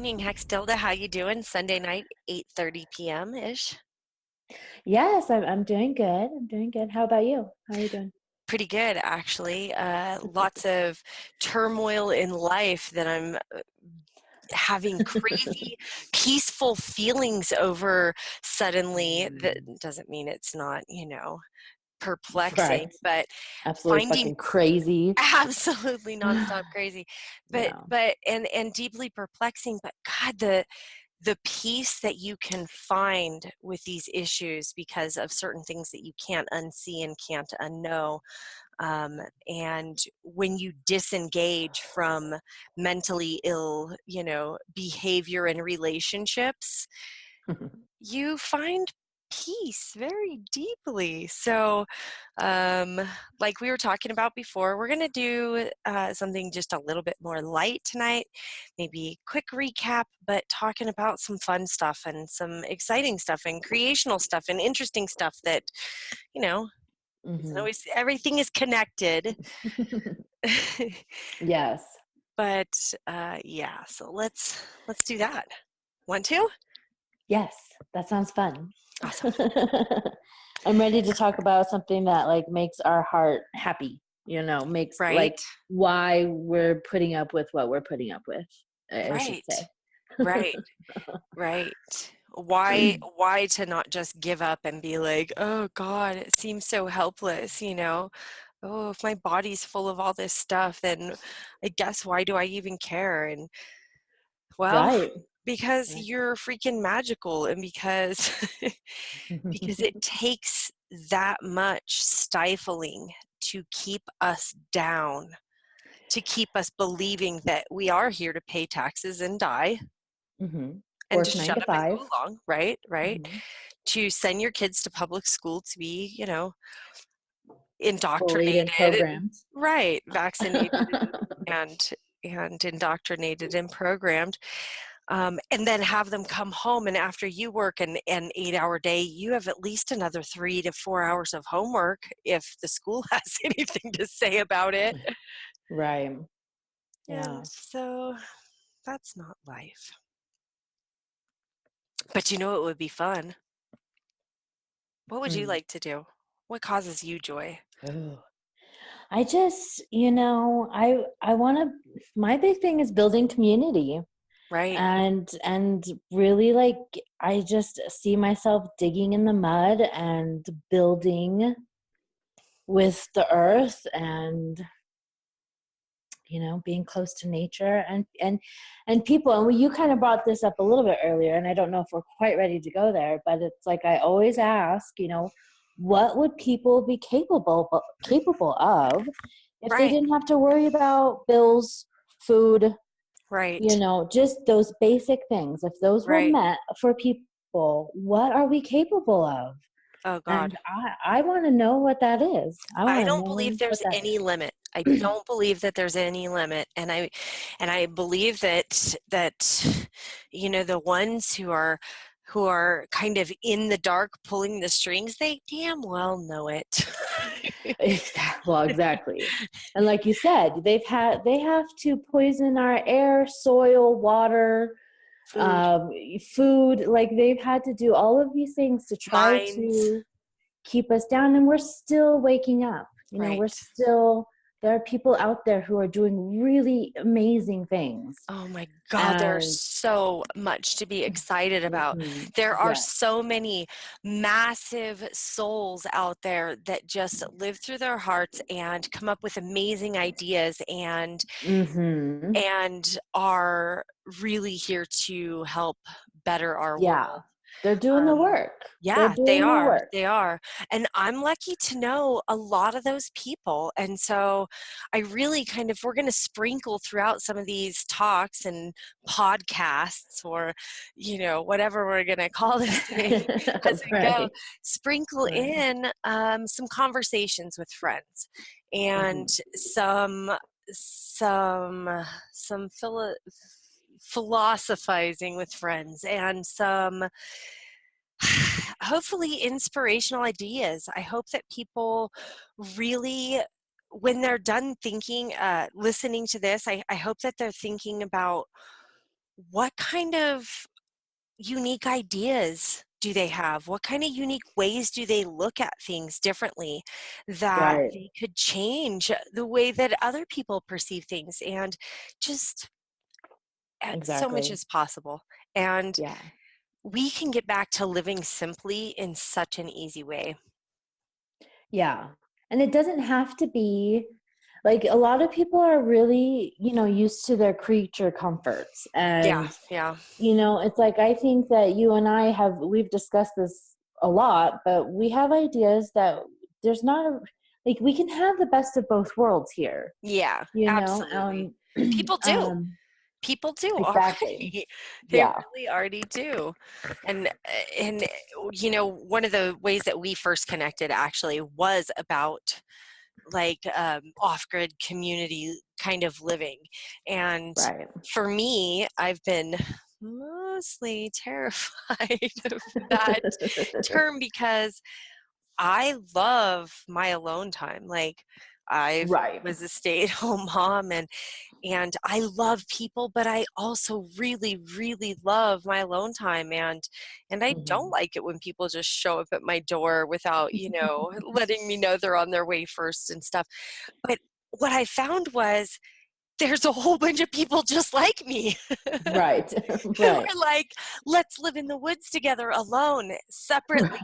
evening, Hextilda. How you doing? Sunday night, 8:30 p.m.-ish. Yes, I'm doing good. I'm doing good. How about you? How are you doing? Pretty good, actually. Lots of turmoil in life that I'm having crazy, peaceful feelings over suddenly. That doesn't mean it's not, perplexing, Right. but Absolutely finding fucking crazy. absolutely nonstop crazy, but Yeah. and deeply perplexing. But God, the peace that you can find with these issues because of certain things that you can't unsee and can't unknow. And when you disengage from mentally ill, behavior and relationships, you find peace very deeply. So, like we were talking about before, we're going to do something just a little bit more light tonight, maybe quick recap, but talking about some fun stuff and some exciting stuff and creational stuff and interesting stuff that, you know, isn't always, everything is connected. Yes. But yeah, so let's do that. Want to? Yes. That sounds fun. Awesome. I'm ready to talk about something that like makes our heart happy, makes Right. like why we're putting up with what we're putting up with, I should say. Right. Right. Why to not just give up and be like, oh God, it seems so helpless, Oh, if my body's full of all this stuff, then I guess why do I even care? And well, Right. because you're freaking magical and because because it takes that much stifling to keep us down, to keep us believing that we are here to pay taxes and die. And to Work 9 shut to up and 5. go along, right? To send your kids to public school to be, Bullied and indoctrinated, programmed. right? Vaccinated and indoctrinated and programmed. And then have them come home, and after you work an 8-hour day, you have at least another 3 to 4 hours of homework if the school has anything to say about it. Right. Yeah. And so that's not life. But it would be fun. What would you like to do? What causes you joy? Oh. I just, I want to, my big thing is building community. Right. And really like, I just see myself digging in the mud and building with the earth and, being close to nature and people. And you kind of brought this up a little bit earlier, and I don't know if we're quite ready to go there, but it's like, I always ask, what would people be capable of if they Right. didn't have to worry about bills, food, Right. just those basic things? If those were Right. met for people, what are we capable of? Oh God. And I want to know what that is. I I want to don't believe know what there's that any limit. I don't believe that there's any limit. And I believe that the ones who are kind of in the dark pulling the strings, they damn well know it. Well, exactly. And like you said, they have to poison our air, soil, water, Food, food. Like, they've had to do all of these things to try minds. to keep us down, and we're still waking up. Right. There are people out there who are doing really amazing things. Oh my God, there's And so much to be excited about. There are yes. so many massive souls out there that just live through their hearts and come up with amazing ideas and are really here to help better our world. They're doing the work. Yeah, They're doing the work. they are. And I'm lucky to know a lot of those people. And so I really we're going to sprinkle throughout some of these talks and podcasts, or, whatever we're going to call this thing as we go, sprinkle in some conversations with friends and some philosophizing with friends and some hopefully inspirational ideas. I hope that people really, when they're done thinking, listening to this, I hope that they're thinking about what kind of unique ideas do they have? What kind of unique ways do they look at things differently that Right. they could change the way that other people perceive things? And just so much Exactly. is possible. And Yeah. we can get back to living simply in such an easy way. Yeah. And it doesn't have to be like, a lot of people are really, used to their creature comforts. Yeah, And, yeah, it's like, I think that you and we've discussed this a lot, but we have ideas that there's not like, we can have the best of both worlds here, yeah, you know? absolutely. People do. Um, People do exactly. already. They Yeah. really already do. And one of the ways that we first connected actually was about like off-grid community kind of living. And Right. for me, I've been mostly terrified of that term because I love my alone time. Like I Right. was a stay-at-home mom, and I love people, but I also really, really love my alone time. And I don't Mhm. like it when people just show up at my door without, letting me know they're on their way first and stuff. But what I found was there's a whole bunch of people just like me Right. who Right. are like, let's live in the woods together alone, separately.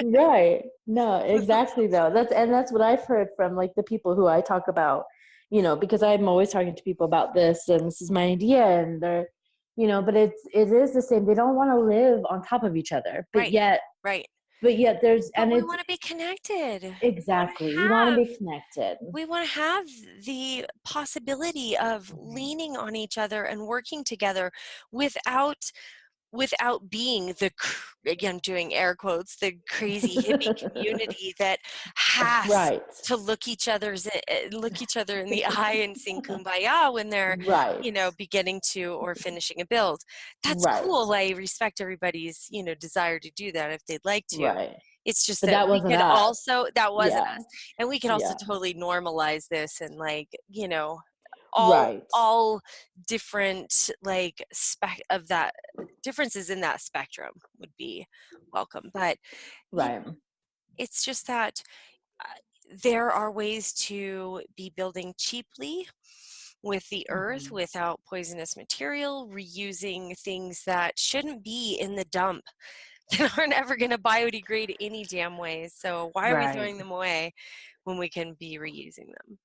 Right. No, exactly though. That's what I've heard from like the people who I talk about, because I'm always talking to people about this and this is my idea, and they're, but it is the same. They don't want to live on top of each other, but Right, yet right. there's, But and we it's want to be connected. exactly, we want to be connected. We want to have the possibility of Mhm. leaning on each other and working together without being again doing air quotes, the crazy hippie community that has Right. to look each other in the eye and sing kumbaya when they're Right. beginning to or finishing a build. That's Right. cool. I respect everybody's desire to do that if they'd like to. Right. It's just But that that we wasn't could us. also that wasn't Yeah. us, and we could also Yeah. totally normalize this and like Right. all different like spec of that differences in that spectrum would be welcome. But you Right. it's just that there are ways to be building cheaply with the earth Mhm. without poisonous material, reusing things that shouldn't be in the dump that aren't ever going to biodegrade any damn way. So why are we Right. throwing them away when we can be reusing them?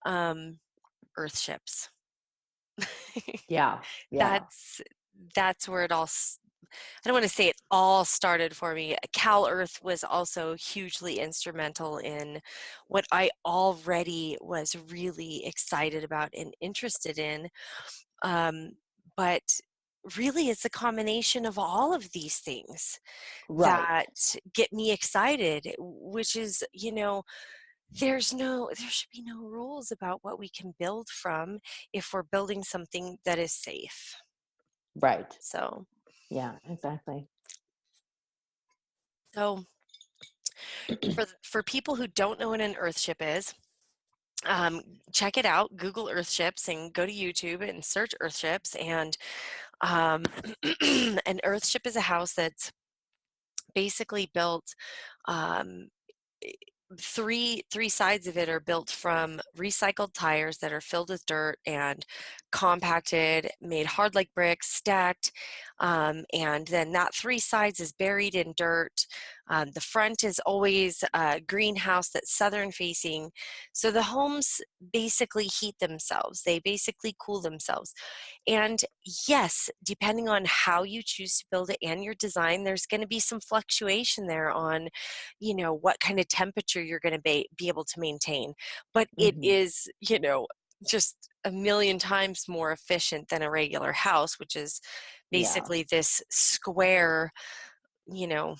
um, Earthships. Yeah. Yeah. that's that's where it all I don't want to say it all started for me. Cal Earth was also hugely instrumental in what I already was really excited about and interested in. Um, but really, it's a combination of all of these things Right. that get me excited, which is, there should be no rules about what we can build from if we're building something that is safe. Right. So, Yeah, exactly. so for people who don't know what an Earthship is, check it out. Google Earthships and go to YouTube and search Earthships. And um, an Earthship is a house that's basically built. Um, three sides of it are built from recycled tires that are filled with dirt and compacted, made hard like bricks, stacked, and then that three sides is buried in dirt. The front is always a greenhouse that's southern facing, so the homes basically heat themselves, they basically cool themselves. And yes, depending on how you choose to build it and your design, there's going to be some fluctuation there on what kind of temperature you're going to be able to maintain, but it Hmm. is just a million times more efficient than a regular house, which is Yeah. basically this square you know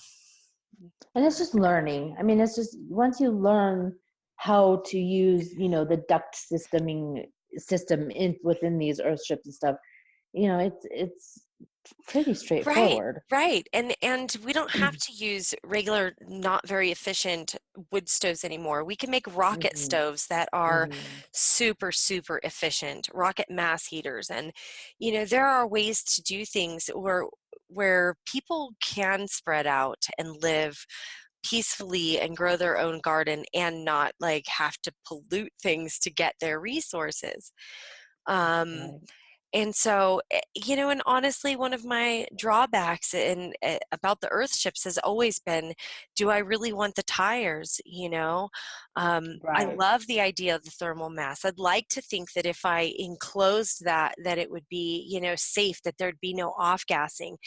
And it's just learning. I mean, it's just once you learn how to use, the duct system in within these earthships and stuff, it's pretty right, straightforward. right. And we don't have to use regular not very efficient wood stoves anymore. We can make rocket Mm-hmm. stoves that are Mm-hmm. super, super efficient, rocket mass heaters. And, there are ways to do things where people can spread out and live peacefully and grow their own garden and not like have to pollute things to get their resources. Um, Right. and so, and honestly, one of my drawbacks about the Earthships has always been, do I really want the tires? I Right. love the idea of the thermal mass. I'd like to think that if I enclosed that it would be, safe, that there'd be no off-gassing.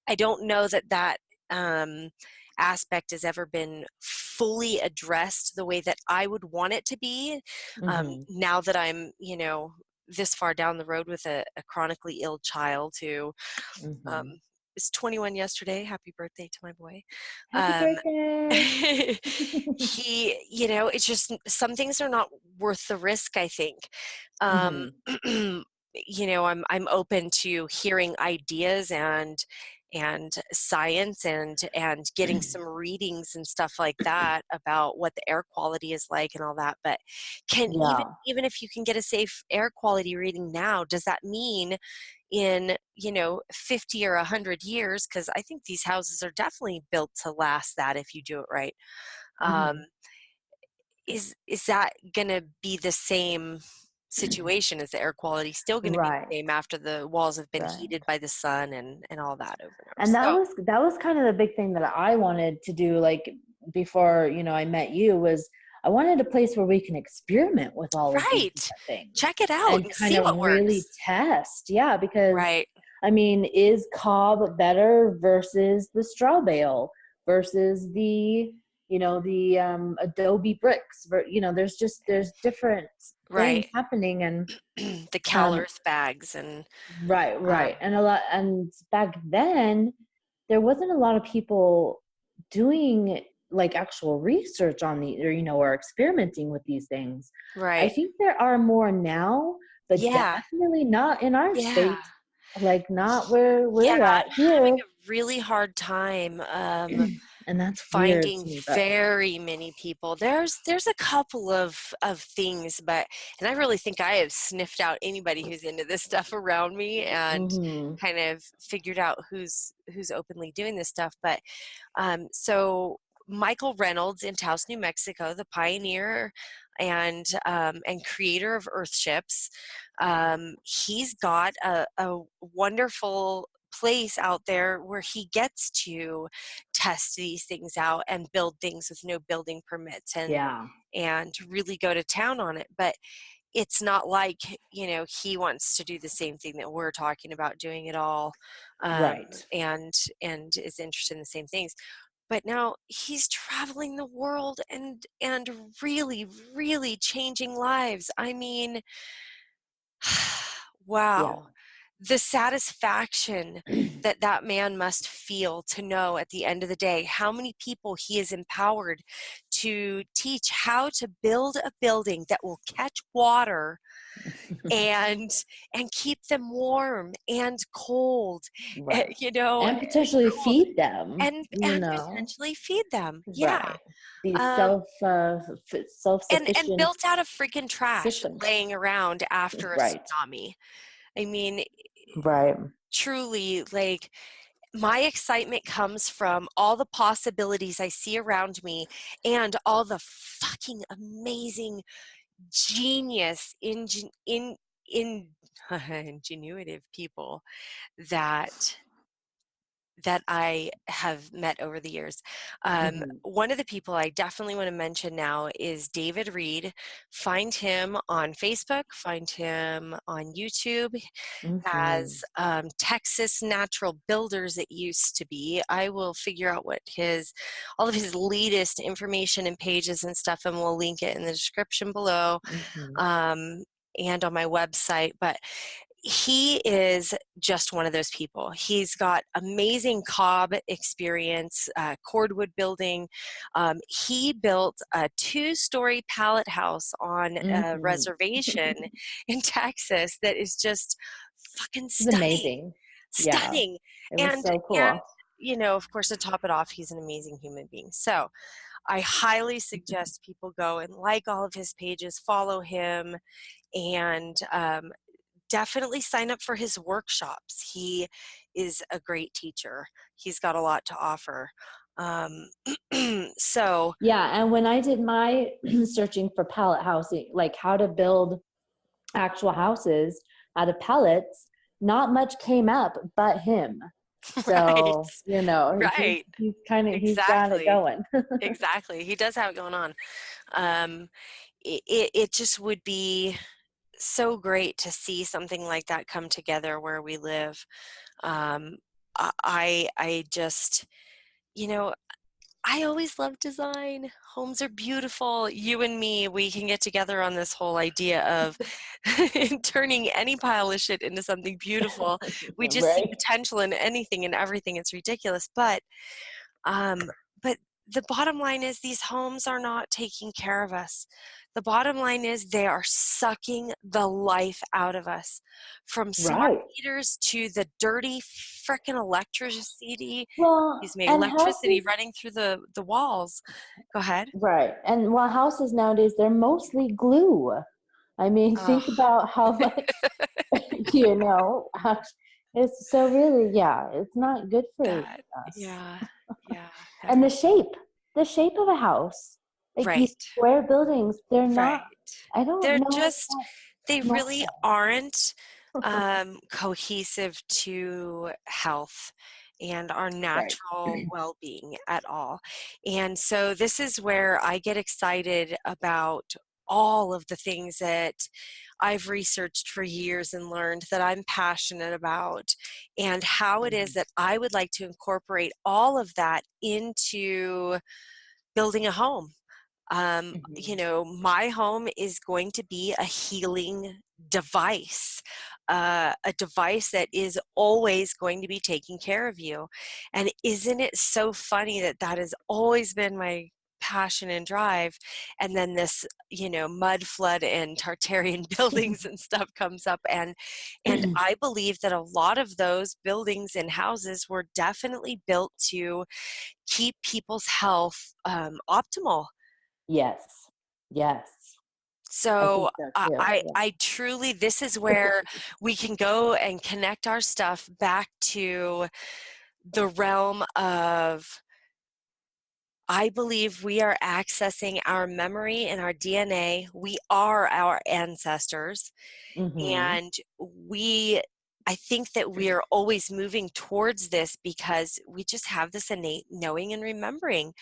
I don't know that aspect has ever been fully addressed the way that I would want it to be. Mm-hmm. Now that I'm, this far down the road with a chronically ill child who Mm-hmm. is 21 yesterday. Happy birthday to my boy. Happy birthday. He, it's just some things are not worth the risk, I think. Um, Mm-hmm. I'm open to hearing ideas and science and getting some readings and stuff like that about what the air quality is like and all that. But can Yeah. even if you can get a safe air quality reading now, does that mean in 50 or 100 years, because I think these houses are definitely built to last that if you do it right, um, Mm-hmm. is that going to be the same situation? Is the air quality still going to be Right. the same after the walls have been Right. heated by the sun and all that over and over? And that So was kind of the big thing that I wanted to do, like before, I met you, was I wanted a place where we can experiment with all of these right, different things check it out and and kind see of what really works. test. Yeah, because Right, I mean, is cob better versus the straw bale versus the Adobe bricks? There's different things right. happening, and The um, CalEarth bags and right, and and back then there wasn't a lot of people doing like actual research on the or experimenting with these things. I right, think there are more now, but yeah, definitely not in our yeah. state, like not where Yeah, we're at I'm having here. a really hard time And that's weird finding to me, but very many people. There's a couple of things, but and I really think I have sniffed out anybody who's into this stuff around me and hmm kind of figured out who's openly doing this stuff. But so Michael Reynolds in Taos, New Mexico, the pioneer and creator of Earthships, he's got a wonderful place out there where he gets to test these things out and build things with no building permits yeah, and really go to town on it. But it's not like he wants to do the same thing that we're talking about doing it all, right, and is interested in the same things. But now he's traveling the world and really, really changing lives. I mean, yeah, wow. The satisfaction that man must feel to know at the end of the day how many people he is empowered to teach how to build a building that will catch water and keep them warm and cold, right, and and potentially cold feed them, and potentially feed them. Yeah. right. These Um, self and sufficient built out of freaking trash systems, laying around after a right, tsunami. I mean, right. truly, like, my excitement comes from all the possibilities I see around me and all the fucking amazing genius in ingenuitive people that I have met over the years. hmm One of the people I definitely want to mention now is David Reed. Find him on Facebook, find him on YouTube. hmm As Texas Natural Builders, it used to be. I will figure out what all of his latest information and pages and stuff, and we'll link it in the description below, hmm um, and on my website. But he is just one of those people. He's got amazing cob experience, cordwood building. He built a 2-story pallet house on a hmm reservation in Texas that is just fucking It's stunning, amazing. Yeah, stunning. it was And so and cool. of course, to top it off, he's an amazing human being. So I highly suggest people go and like all of his pages, follow him, and definitely sign up for his workshops. He is a great teacher. He's got a lot to offer. So Yeah, and when I did my searching for pallet housing, like how to build actual houses out of pallets, not much came up but him. right, So, you know, right, he's got it exactly, going. exactly. He does have it going on. Um, it just would be so great to see something like that come together where we live. Um, I just, you know, I always love design. Homes are beautiful. You and me, we can get together on this whole idea of turning any pile of shit into something beautiful. We just see Right? potential in anything and everything. It's ridiculous. Um, but the bottom line is these homes are not taking care of us. The bottom line is they are sucking the life out of us, from smart Right. meters to the dirty frickin' Well, and electricity houses, running through the walls. Go ahead. right. And well, houses nowadays, they're mostly glue. I mean, Oh, think about how much, you know, it's so really, yeah, it's not good for that, us. yeah, yeah, And Heather. the shape of a house, like these Right, square buildings, they're not, right. I don't They're know, it's just, not they really normal. aren't cohesive to health and our Right. natural well-being at all. And so this is where I get excited about all of the things that I've researched for years and learned that I'm passionate about, and how it is Mhm. that I would like to incorporate all of that into building a home. Mhm. My home is going to be a healing device, a device that is always going to be taking care of you. And isn't it so funny that that has always been my passion and drive? And then this, mud flood and Tartarian buildings and stuff comes up. And I believe that a lot of those buildings and houses were definitely built to keep people's health optimal. Yes. Yes. I So think so I, too. I Yeah. I truly, this is where we can go and connect our stuff back to the realm of, I believe we are accessing our memory and our DNA. We are our ancestors. Mhm. And I think that we are always moving towards this because we just have this innate knowing and remembering.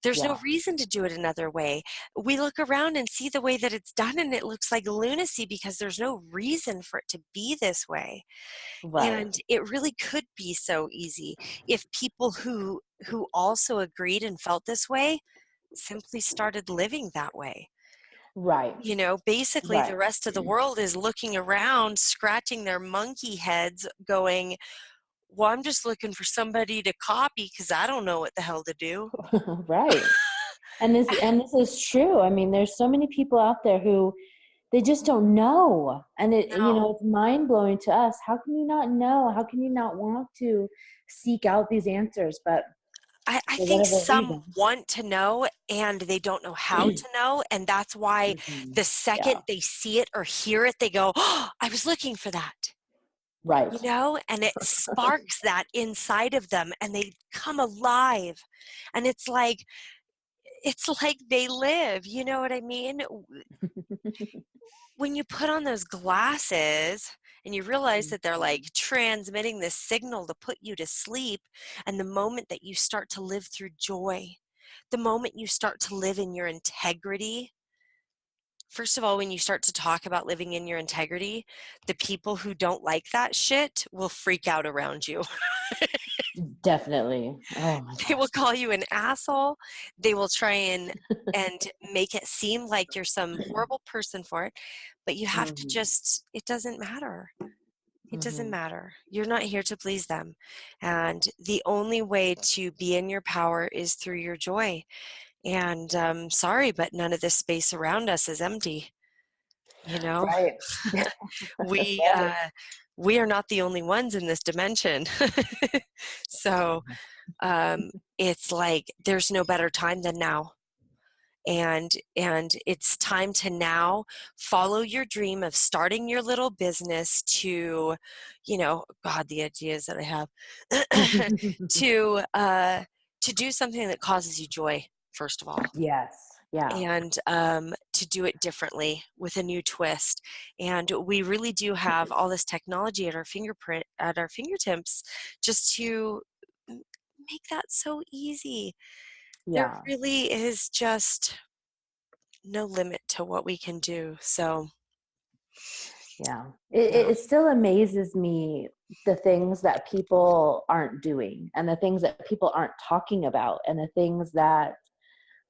There's no Yeah. reason to do it another way. We look around and see the way that it's done, and it looks like lunacy because there's no reason for it to be this way. Right. And it really could be so easy if people who also agreed and felt this way simply started living that way. Right. Basically the Right. rest of the world is looking around, scratching their monkey heads, going, well, I'm just looking for somebody to copy because I don't know what the hell to do. Right. And this is true. I mean, there's so many people out there who they just don't know. And No. it's mind blowing to us. How can you not know? How can you not want to seek out these answers? But I for think whatever some reason. want to know and they don't know how to know. And that's why Mhm. the Yeah. second they see it or hear it, they go, oh, I was looking for that, Right. and it sparks that inside of them and they come alive. And it's like they live, you know what I mean? When you put on those glasses and you realize that they're like transmitting this signal to put you to sleep, and the moment that you start to live through joy, the moment you start to live in your integrity, first of all, when you start to talk about living in your integrity, the people who don't like that shit will freak out around you. Definitely. Oh my They will gosh. call you an asshole. They will try and make it seem like you're some horrible person for it, but you have to Mhm. just, it doesn't matter. It doesn't Mhm. matter. You're not here to please them. And the only way to be in your power is through your joy. And sorry, but none of this space around us is empty. You know, Right. we Right. we are not the only ones in this dimension. So it's like there's no better time than now. And it's time to now follow your dream of starting your little business to, God, the ideas that I have, to do something that causes you joy, first of all. Yes. Yeah. And to do it differently with a new twist. And we really do have all this technology at our fingertips, just to make that so easy. There Yeah. really is just no limit to what we can do. So Yeah. yeah. It still amazes me the things that people aren't doing and the things that people aren't talking about and the things that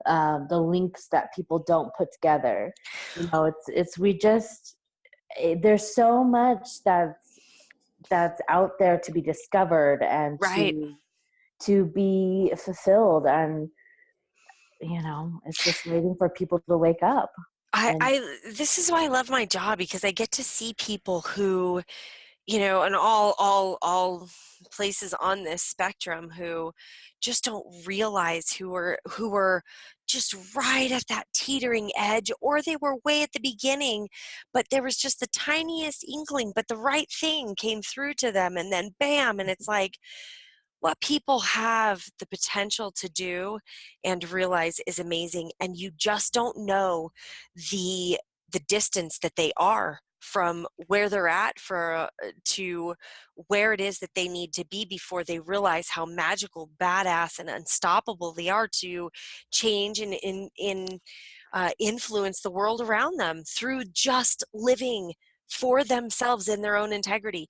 the links that people don't put together. There's so much that's out there to be discovered and Right. to be fulfilled, and it's just waiting for people to wake up. This is why I love my job, because I get to see people who, and all places on this spectrum, who just don't realize, who are just right at that teetering edge, or they were way at the beginning, but there was just the tiniest inkling, but the right thing came through to them, and then bam, and it's like, what people have the potential to do and realize is amazing, and you just don't know the distance that they are from where they're at to where it is that they need to be before they realize how magical, badass, and unstoppable they are to change and influence the world around them through just living for themselves in their own integrity.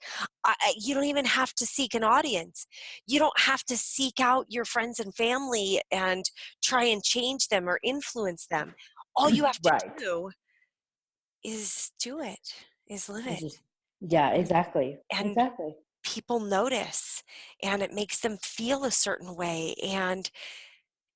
You don't even have to seek an audience. You don't have to seek out your friends and family and try and change them or influence them. All you have to Right. do is do it, is live it. Yeah, exactly. And Exactly. people notice, and it makes them feel a certain way, and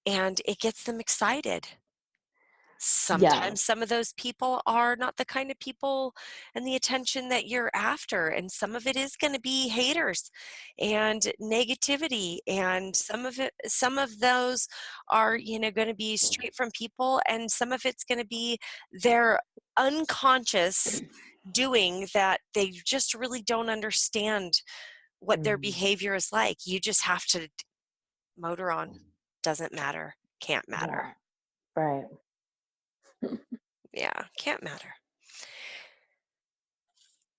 it gets them excited. Yeah. Sometimes some of those people are not the kind of people and the attention that you're after, and some of it is going to be haters and negativity, and some of those are going to be straight from people, and some of it's going to be their unconscious doing that they just really don't understand what their behavior is like. You just have to motor on. Doesn't matter, can't matter. Yeah. Right. Yeah, can't matter.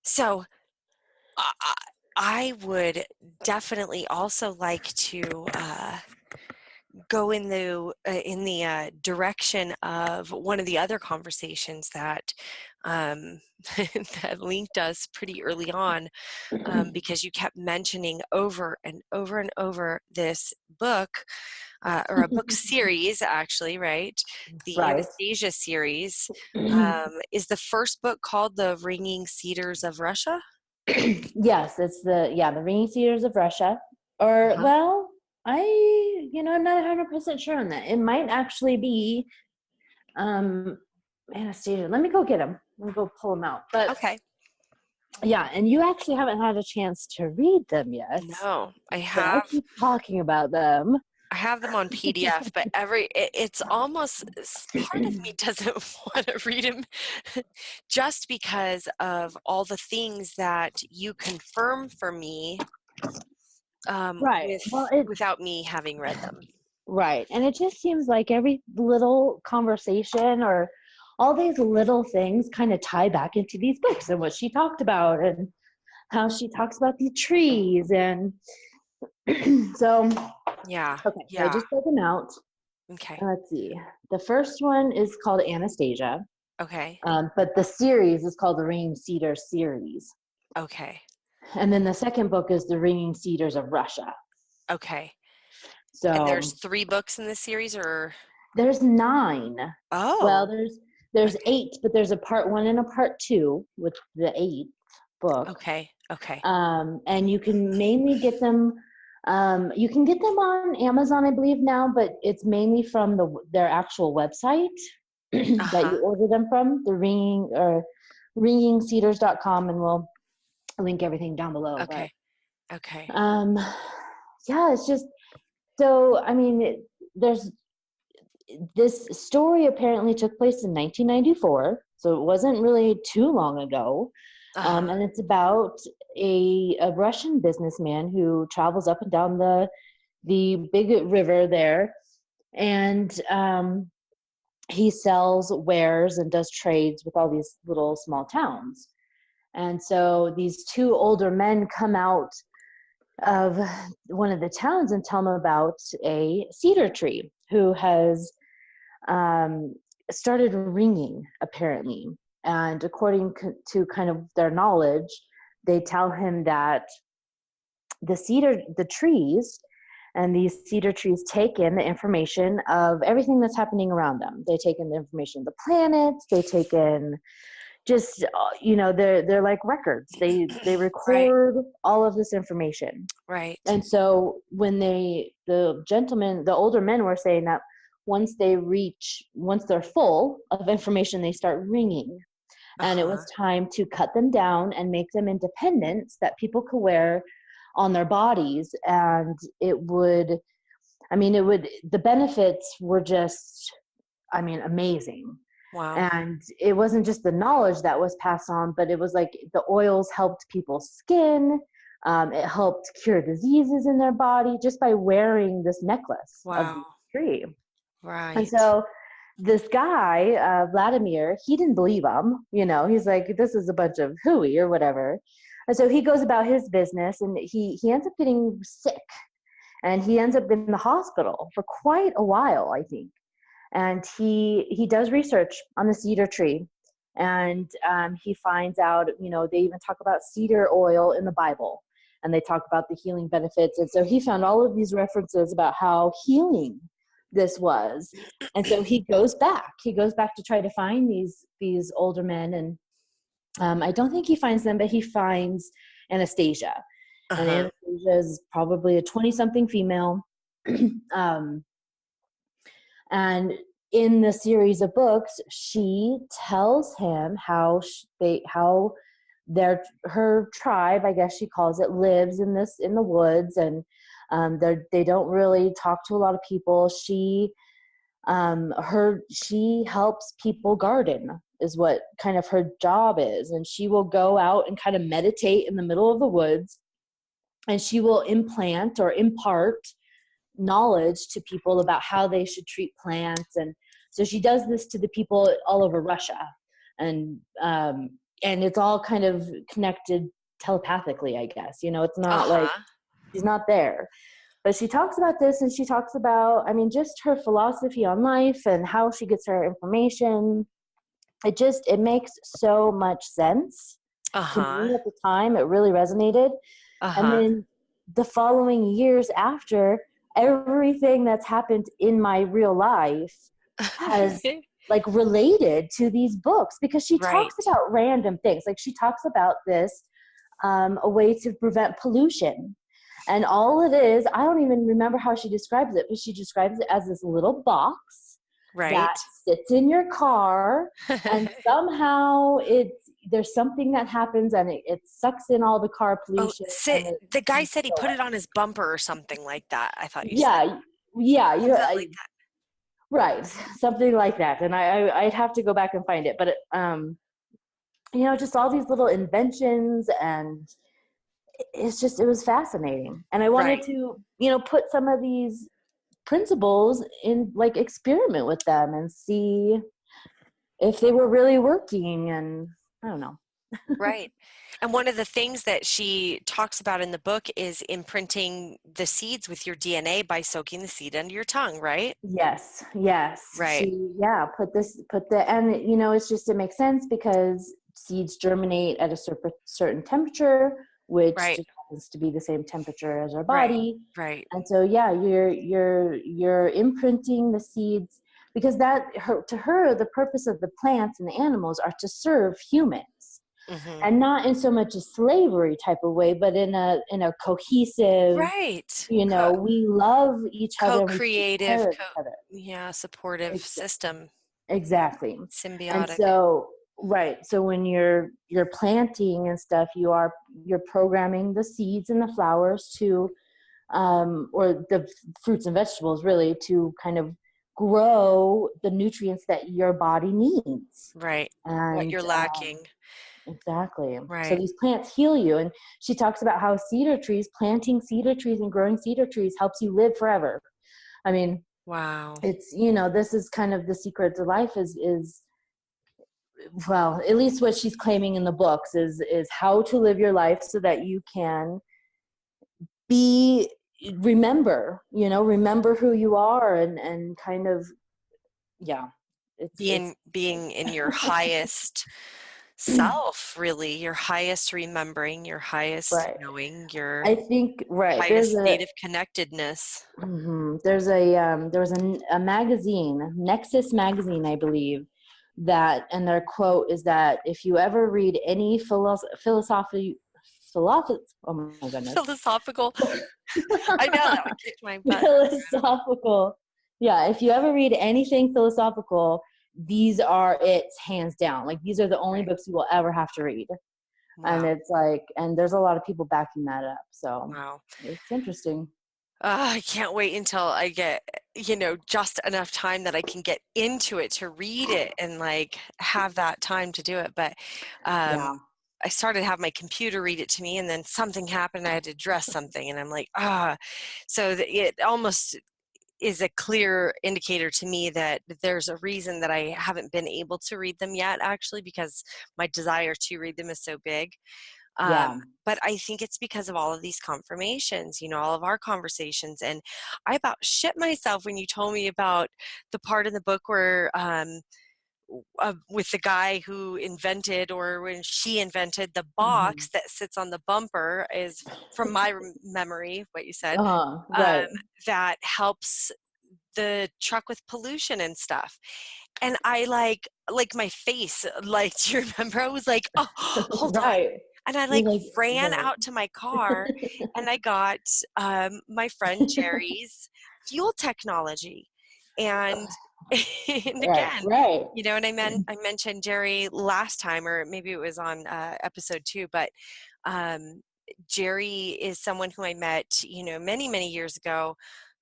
So I would definitely also like to go in the direction of one of the other conversations that that linked us pretty early on, because you kept mentioning over and over and over this book, or a book series, actually, right? The Right. Anastasia series. Is the first book called The Ringing Cedars of Russia? Yes, it's the Ringing Cedars of Russia. Or Uh-huh. well, I'm not 100% sure on that. It might actually be Anastasia. Let me go get them. Let me go pull them out. But Okay. yeah, and you actually haven't had a chance to read them yet. No, But I keep talking about them. I have them on PDF, but it's almost, part of me doesn't want to read them just because of all the things that you confirm for me, Right. Well, without me having read them. right. And it just seems like every little conversation or all these little things kind of tie back into these books and what she talked about and how she talks about the trees. And so, Yeah. okay, so I Yeah. just pulled them out. Okay. Let's see. The first one is called Anastasia, Okay. but the series is called the Ringing Cedars series. Okay. And then the second book is the Ringing Cedars of Russia. Okay. And there's So 3 books in this series, or? there's 9. Well, Oh. there's Okay. 8, but there's a part 1 and a part 2 with the 8th book. Okay. Okay. And you can mainly get them. You can get them on Amazon, I believe now, but it's mainly from their actual website that Uh-huh. you order them from, the ringingcedars.com, and we'll link everything down below. Okay. Okay. But yeah, it's just, so, I mean, there's this story apparently took place in 1994, so it wasn't really too long ago. Uh-huh. And it's about a Russian businessman who travels up and down the big river there, and he sells wares and does trades with all these little small towns. And so these two older men come out of one of the towns and tell him about a cedar tree who has started ringing, apparently. And according to kind of their knowledge, they tell him that the trees, and these cedar trees take in the information of everything that's happening around them. They take in the information of the planets. They take in just, they're like records. They Right. record all of this information. Right. And so when the older men were saying that once they're full of information, they start ringing. And it was Uh-huh. time to cut them down and make them independents that people could wear on their bodies. And the benefits were just, amazing. Wow. And it wasn't just the knowledge that was passed on, but it was like the oils helped people's skin. It helped cure diseases in their body just by wearing this necklace of the Wow. tree. And Right. so this guy, Vladimir, he didn't believe him. He's like, this is a bunch of hooey or whatever. And so he goes about his business, and he ends up getting sick, and he ends up in the hospital for quite a while, I think. And he does research on the cedar tree, and he finds out, they even talk about cedar oil in the Bible, and they talk about the healing benefits. And so he found all of these references about how healing this was. And so he goes back to try to find these older men. And I don't think he finds them, but he finds Anastasia. And Uh-huh. Anastasia is probably a 20-something female. And in the series of books, she tells him how her tribe, I guess she calls it, lives in the woods, and they don't really talk to a lot of people. She helps people garden, is what kind of her job is, and she will go out and kind of meditate in the middle of the woods, and she will implant or impart knowledge to people about how they should treat plants. And so she does this to the people all over Russia, and it's all kind of connected telepathically, I guess. It's not like Uh-huh. she's not there, but she talks about this, and she talks about, just her philosophy on life and how she gets her information. It makes so much sense to Uh-huh. me at the time. It really resonated. And Uh-huh. then the following years after, everything that's happened in my real life has like related to these books, because she talks Right. about random things. Like she talks about this, a way to prevent pollution. And all it is, I don't even remember how she describes it, but she describes it as this little box that Right. sits in your car, and somehow there's something that happens, and it sucks in all the car Oh, pollution, and it the guy keeps said he put it going. on his bumper or something like that. I thought you said Yeah, yeah, something like that. right, something like that. And I'd have to go back and find it, but just all these little inventions, and it was fascinating. And I wanted Right. to, put some of these principles in, like, experiment with them and see if they were really working. And I don't know. Right. And one of the things that she talks about in the book is imprinting the seeds with your DNA by soaking the seed under your tongue, right? Yes. Right. And it makes sense because seeds germinate at a certain temperature, which Right. just happens to be the same temperature as our Right. body. Right. And so, yeah, you're imprinting the seeds, because to her, the purpose of the plants and the animals are to serve humans, Mm-hmm. and not in so much a slavery type of way, but in a cohesive, Right. we love each other and we take care Co-creative, of each other. yeah, supportive Ex- system, exactly. And symbiotic. so Right. So when you're planting and stuff, you're programming the seeds and the flowers to or the fruits and vegetables really to kind of grow the nutrients that your body needs. Right. What And you're lacking. exactly. So Right. these plants heal you. And she talks about how planting cedar trees and growing cedar trees helps you live forever. I mean, Wow. it's, this is kind of the secret to life is well, at least what she's claiming in the books is how to live your life so that you can be remember who you are and kind of, yeah, it's Being in your highest self, really, your highest remembering, your highest right. knowing, your I think right. highest state of connectedness. There's there was a magazine, Nexus magazine, I believe, and their quote is that if you ever read any philosophy, oh my goodness, Philosophical. I know that would kick my butt. philosophical, yeah, if you ever read anything philosophical, these are it's hands down. Like these are the only Right. books you will ever have to read. And Wow. it's like, and there's a lot of people backing that up. So Wow. it's interesting. I can't wait until I get, just enough time that I can get into it to read it and like have that time to do it. But Yeah. I started to have my computer read it to me, and then something happened. I had to address something, and I'm like, So it almost is a clear indicator to me that there's a reason that I haven't been able to read them yet, actually, because my desire to read them is so big. Um, Yeah. but I think it's because of all of these confirmations, all of our conversations. And I about shit myself when you told me about the part in the book where with the guy who invented, or when she invented the Hmm. box that sits on the bumper, is from my memory, what you said, um, Right. that helps the truck with pollution and stuff. And I like my face, like, do you remember? I was like, oh, hold on. Right. And I You're like like, ran right. out to my car, and I got my friend Jerry's fuel technology. And, and Right. again, Right. and I mentioned Jerry last time, or maybe it was on episode 2, but um, Jerry is someone who I met, many, many years ago,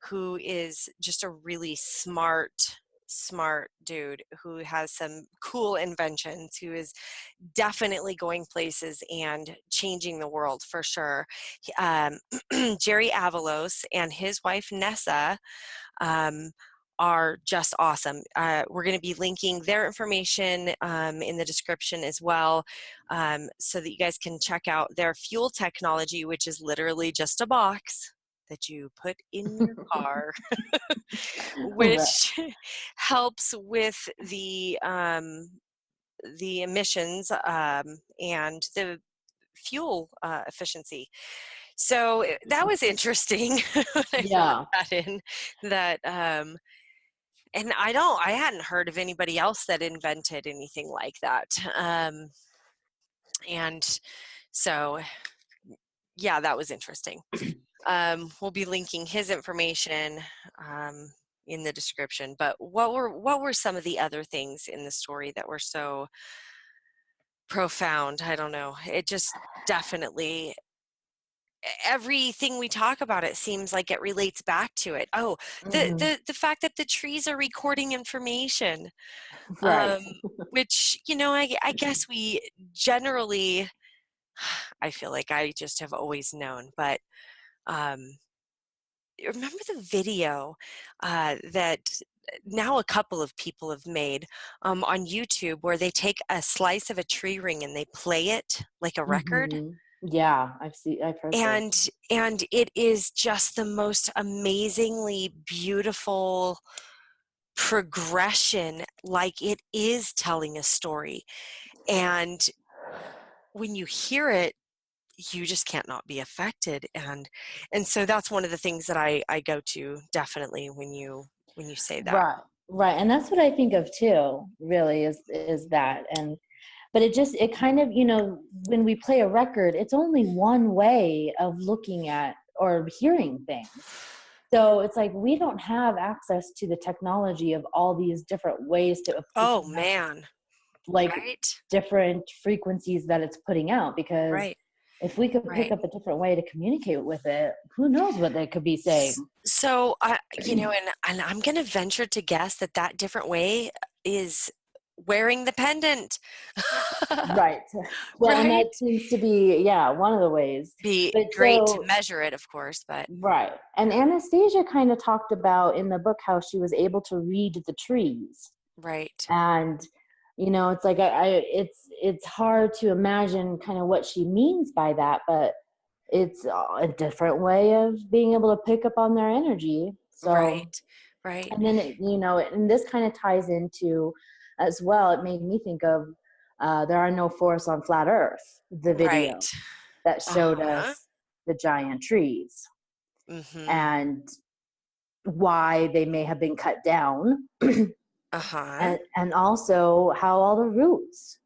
who is just a really smart dude who has some cool inventions, who is definitely going places and changing the world for sure. Jerry Avalos and his wife Nessa um, are just awesome. We're going to be linking their information in the description as well, so that you guys can check out their fuel technology, which is literally just a box that you put in your car, Right. which helps with the emissions and the fuel efficiency. So that was interesting when I wrote Yeah. that in. That and I hadn't heard of anybody else that invented anything like that. And so yeah, that was interesting. We'll be linking his information in the description. But what were some of the other things in the story that were so profound? I don't know. It just definitely, everything we talk about, it seems like it relates back to it. Oh, Hmm. the fact that the trees are recording information, Right. um, which I guess we generally, I feel like I just have always known, but um, remember the video that now a couple of people have made on YouTube, where they take a slice of a tree ring and they play it like a record, Hmm. Yeah. I've heard this. and it is just the most amazingly beautiful progression, like it is telling a story. And when you hear it, you just can't not be affected. And so that's one of the things that I go to definitely when you say that. Right. Right. And that's what I think of too, really, is that. But it kind of, when we play a record, it's only one way of looking at or hearing things. So it's like we don't have access to the technology of all these different ways to approach Oh a message. man. like Right. different frequencies that it's putting out, because Right. if we could pick Right. up a different way to communicate with it, who knows what they could be saying. So, and I'm going to venture to guess that that different way is wearing the pendant. Right. Well, and Right? that seems to be, yeah, one of the ways. Be But great to so, measure it, of course, but right. And Anastasia kind of talked about in the book how she was able to read the trees. right. And, it's like, it's hard to imagine kind of what she means by that, but it's a different way of being able to pick up on their energy. So, Right. Right. and then, and this kind of ties into as well, it made me think of There Are No Forests on Flat Earth, the Right. video that showed Uh-huh. us the giant trees Mhm. and why they may have been cut down. Uh-huh. And also how all the roots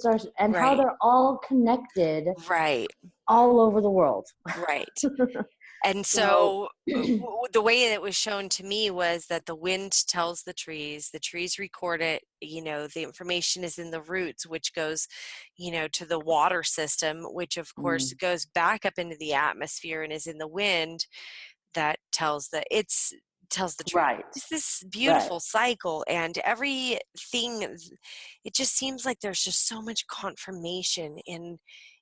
are, and how Right. they're all connected Right. all over the world. Right. And So so the way it was shown to me was that the wind tells the trees record it, the information is in the roots, which goes, to the water system, which of course mm, goes back up into the atmosphere and is in the wind that tells the tree. right, It's this right. beautiful cycle, and everything, it just seems like there's just so much confirmation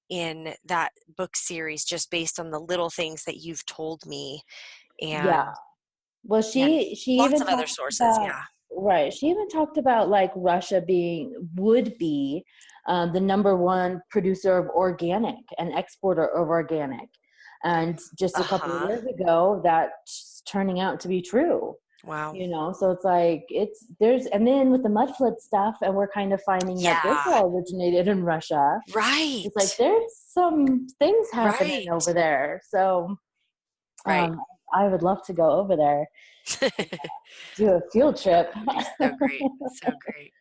in that book series just based on the little things that you've told me, Yeah. and Well, and she lots even of other talked sources. about, Yeah. right. She even talked about like Russia would be the number one producer of organic and exporter of organic, and just a couple of Uh-huh. years ago, that's turning out to be true. Wow. So it's like and then with the mud flood stuff, and we're kind of finding that this Yeah. all originated in Russia. It's like Right. there's some things happening Right. over there. So Right. um, I would love to go over there, do a field That trip. would be so great. So great.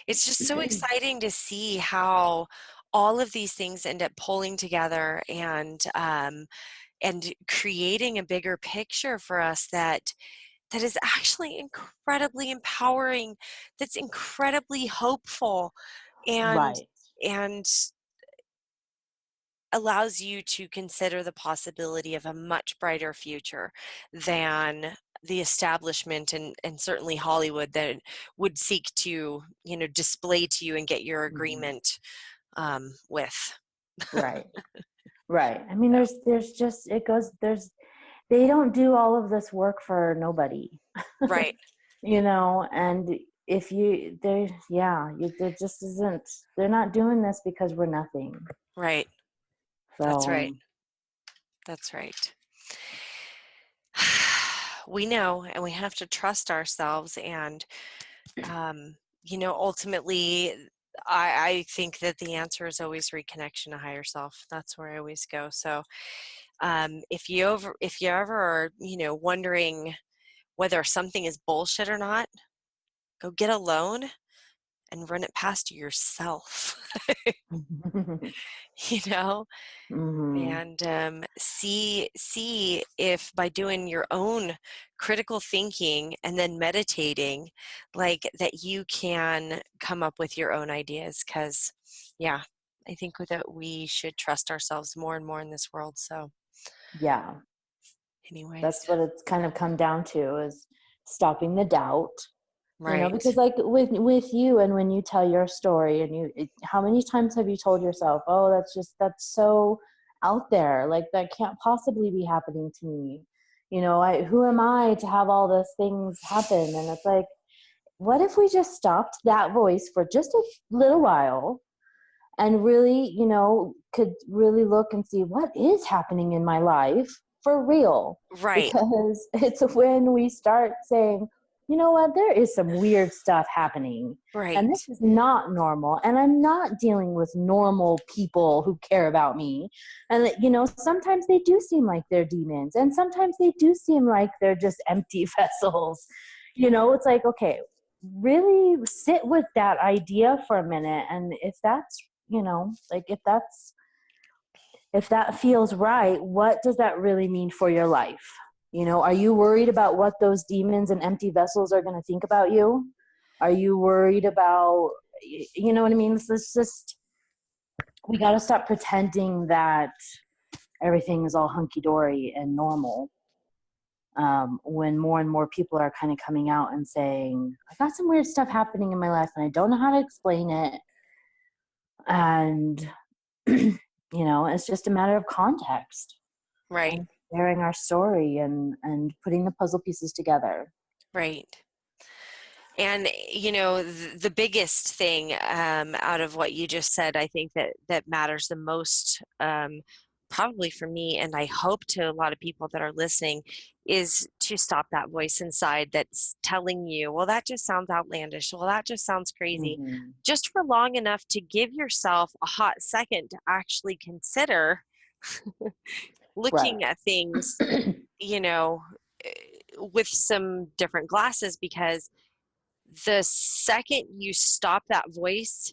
It's just so exciting to see how all of these things end up pulling together and creating a bigger picture for us that is actually incredibly empowering, that's incredibly hopeful, and Right. and allows you to consider the possibility of a much brighter future than the establishment and certainly Hollywood that would seek to, display to you and get your Mhm. agreement with. Right. Right. I mean, So, there's just, it goes, they don't do all of this work for nobody, right, and if you, there just isn't, they're not doing this because we're nothing. right. That's right. So, That's right. We know, and we have to trust ourselves. And, ultimately, I think that the answer is always reconnection to higher self. That's where I always go. So, if you ever are, wondering whether something is bullshit or not, go get a loan and run it past yourself. you know hmm and see if by doing your own critical thinking and then meditating, like that you can come up with your own ideas, because yeah, I think that we should trust ourselves more and more in this world. So yeah, anyways, that's what it's kind of come down to, is stopping the doubt. Because right, like with you, and when you tell your story, and how many times have you told yourself, oh, that's so out there, like that can't possibly be happening to me, who am I to have all those things happen? And it's like, what if we just stopped that voice for just a little while, and really, could really look and see what is happening in my life for real. right, Because it's when we start saying, you know what, there is some weird stuff happening, and this right, is not normal, and I'm not dealing with normal people who care about me. And sometimes they do seem like they're demons, and sometimes they do seem like they're just empty vessels. It's like, okay, really sit with that idea for a minute, and if that's, like, if that feels right, what does that really mean for your life? Are you worried about what those demons and empty vessels are going to think about you? Are you worried about you know what I mean? It's just, we got to stop pretending that everything is all hunky-dory and normal. When more and more people are kind of coming out and saying, I got some weird stuff happening in my life and I don't know how to explain it. And, you know, it's just a matter of context Right. and sharing our story and putting the puzzle pieces together. Right. And, you know, the biggest thing out of what you just said, I think that matters the most, probably for me, and I hope to a lot of people that are listening, is to stop that voice inside that's telling you, well, that just sounds outlandish. Well, that just sounds crazy. Mm-hmm. Just for long enough to give yourself a hot second to actually consider Right. looking at things, you know, with some different glasses, because the second you stop that voice,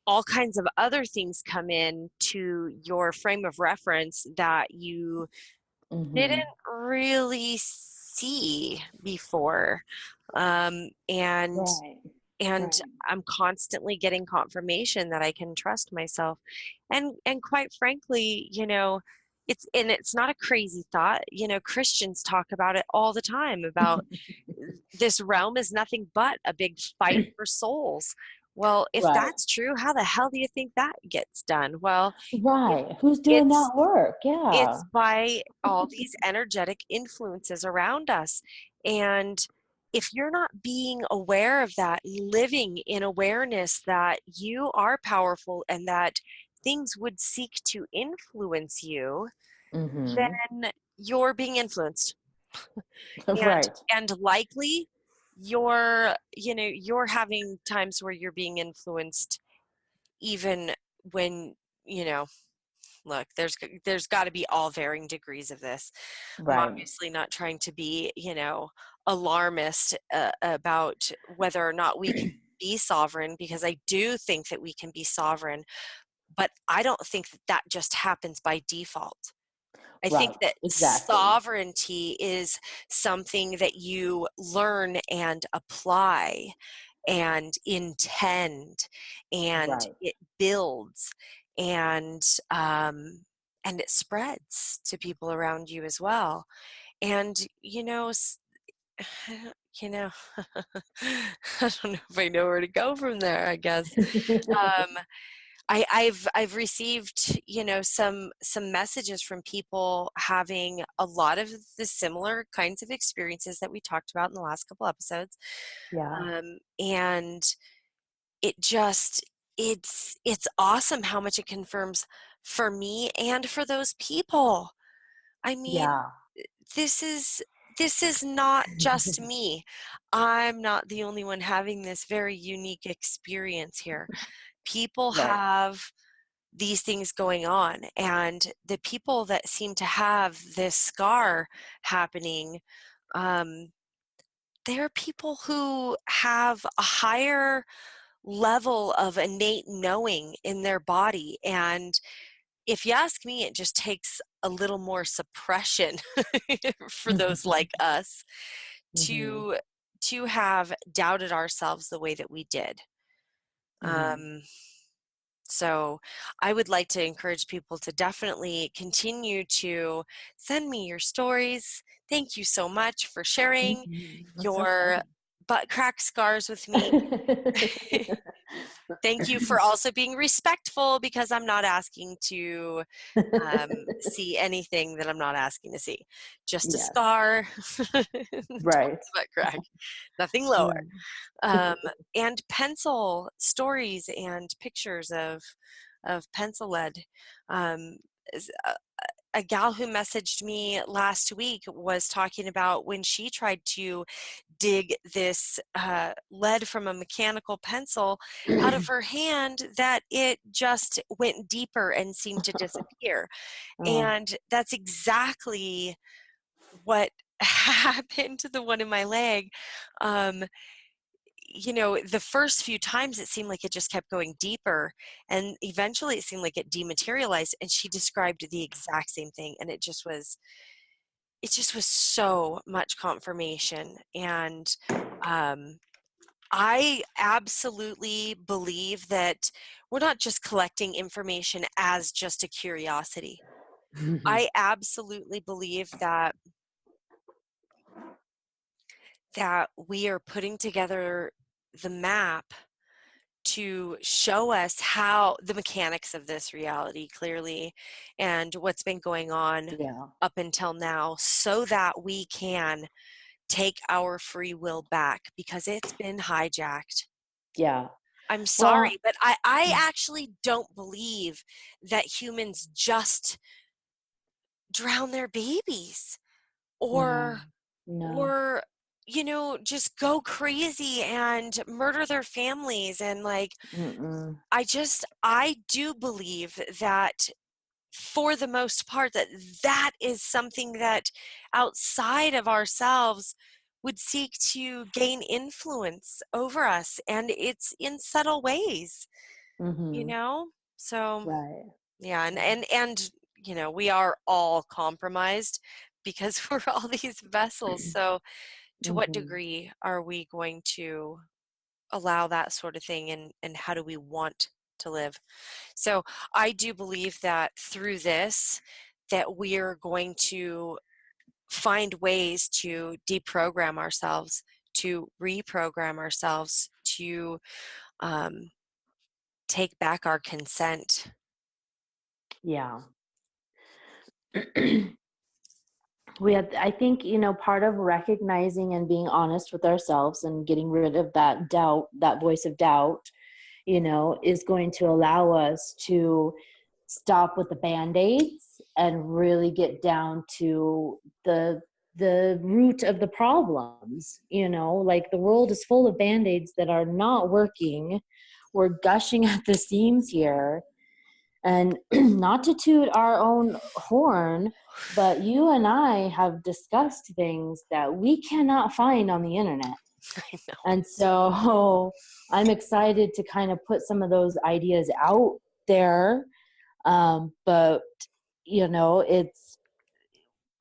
all kinds of other things come in to your frame of reference that you didn't Mm-hmm. really see before. Um, and Right. and Right. I'm constantly getting confirmation that I can trust myself. And quite frankly, you know, it's not a crazy thought. You know, Christians talk about it all the time, about this realm is nothing but a big fight for souls. Well, if Right. that's true, how the hell do you think that gets done? Well, it, Right. Who's doing it's that work? Yeah. it's by all these energetic influences around us. And if you're not being aware of that, living in awareness that you are powerful and that things would seek to influence you, Mm-hmm. then you're being influenced. and Right. and likely you're having times where you're being influenced, even when, you know, look, there's got to be all varying degrees of this. I'm Right. obviously not trying to be, you know, alarmist about whether or not we can be sovereign, because I do think that we can be sovereign, but I don't think that that just happens by default. I think Right. that Exactly. sovereignty is something that you learn and apply and intend, and Right. it builds, and um, and it spreads to people around you as well. And you know, you know, I don't know if I know where to go from there. I guess. Um, I've received, you know, some messages from people having a lot of the similar kinds of experiences that we talked about in the last couple episodes, Yeah. and it just it's awesome how much it confirms for me and for those people. I mean, Yeah. this is this is not just me. I'm not the only one having this very unique experience here. People Right. have these things going on, and the people that seem to have this scar happening, um, they're people who have a higher level of innate knowing in their body. And if you ask me, it just takes a little more suppression for those like us Mm-hmm. to have doubted ourselves the way that we did. Mm-hmm. um, So I would like to encourage people to definitely continue to send me your stories. Thank you so much for sharing Mm-hmm. That's your butt crack scars with me. okay. Thank you for also being respectful, because I'm not asking to see anything that I'm not asking to see. Just a Yes. scar, top of Right. the butt crack, nothing lower. Right. um, and pencil stories and pictures of pencil lead. Um, a gal who messaged me last week was talking about when she tried to dig this lead from a mechanical pencil out of her hand, that it just went deeper and seemed to disappear. Oh. And that's exactly what happened to the one in my leg. Um, you know, the first few times it seemed like it just kept going deeper, and eventually it seemed like it dematerialized, and she described the exact same thing, and it just was so much confirmation. And um I absolutely believe that we're not just collecting information as just a curiosity. I absolutely believe that we are putting together the map to show us how the mechanics of this reality clearly and what's been going on Yeah. up until now, so that we can take our free will back, because it's been hijacked. Yeah. I'm Well, sorry, but I actually don't believe that humans just drown their babies, no, or no. or just go crazy and murder their families. And like, Mm-mm. I do believe that for the most part that is something that outside of ourselves would seek to gain influence over us, and it's in subtle ways, Mm-hmm. so Right. yeah. and Right. and and we are all compromised because we're all these vessels. So to what Mm-hmm. degree are we going to allow that sort of thing, and how do we want to live? So I do believe that through this, that we're going to find ways to deprogram ourselves, to reprogram ourselves, to um, take back our consent. Yeah. I think, part of recognizing and being honest with ourselves and getting rid of that doubt, that voice of doubt, is going to allow us to stop with the band-aids and really get down to the root of the problems. Like, the world is full of band-aids that are not working. We're gushing at the seams here. And not to toot our own horn, but you and I have discussed things that we cannot find on the internet. I know. And so I'm excited to kind of put some of those ideas out there. But,